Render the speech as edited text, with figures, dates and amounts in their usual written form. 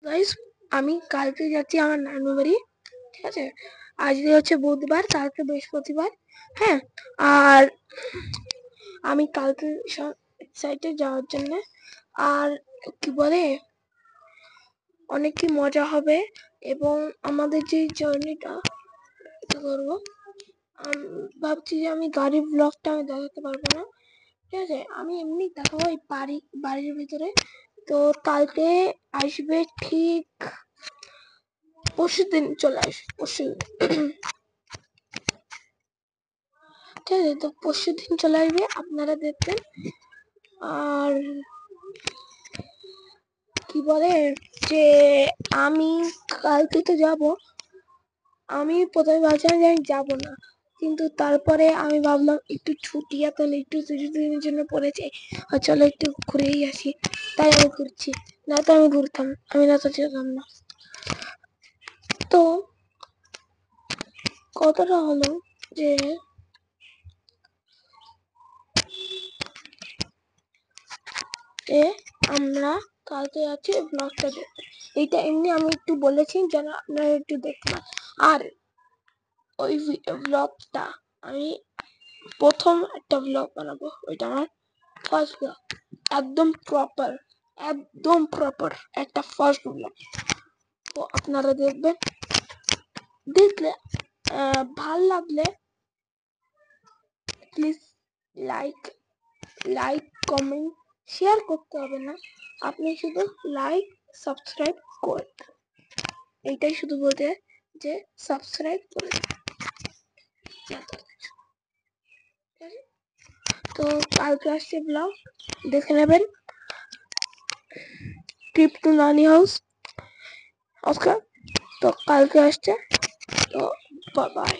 Guys, আমি কালকে যাচ্ছি আমার নানু বাড়ি। ঠিক আছে, আজকে হচ্ছে বুধবার, কালকে বৃহস্পতিবার। হ্যাঁ, আর আমি কালকে সাইটে যাওয়ার জন্য। আর কি বলে, অনেক কি মজা হবে। এবং আমাদের যে জার্নিটা করবো, ভাবছি যে আমি গাড়ির ব্লগটা আমি দেখাতে পারবো না। ঠিক আছে, আমি এমনি দেখাবো এই বাড়ির ভিতরে। তো কালকে আসবে, ঠিক পরশুদিন চলে আসবে, পরশুদিন। ঠিক আছে, তো পরশুদিন চলে আসবে, আপনারা দেখবেন। আর কি বলে যে আমি কালকে তো যাব। আমি প্রথমে ভাবছিলাম যে আমি যাবো না, কিন্তু তারপরে আমি ভাবলাম একটু ছুটি তাহলে একটু দিনের জন্য পড়েছে, আর চলো একটু ঘুরেই আসি। তাই আমি ঘুরছি, না তো আমি ঘুরতাম, আমি না তো যেতাম না। তো কতটা হলো যে আমরা কালকে যাচ্ছি ব্লগটা দেখতে। এইটা এমনি আমি একটু বলেছি যেন আপনারা একটু দেখতে পান। আর ওই ব্লগটা আমি প্রথম একটা ব্লগ বানাবো, ওইটা আমার ফার্স্ট ব্লগ। একদম প্রপার একটা ফার্স্ট ব্লগ। তো আপনারা দেখবেন, দেখলে ভাল লাগলে please like like comment share করতে হবে না, আপনি শুধু লাইক সাবস্ক্রাইব করে, এইটাই শুধু বলতে যে সাবস্ক্রাইব করে। তো কালকে আসছে ব্লগ, দেখে নেবেন। ট্রিপ টু নানি হাউস, ওকে। তো কালকে আসছে, তো বাই।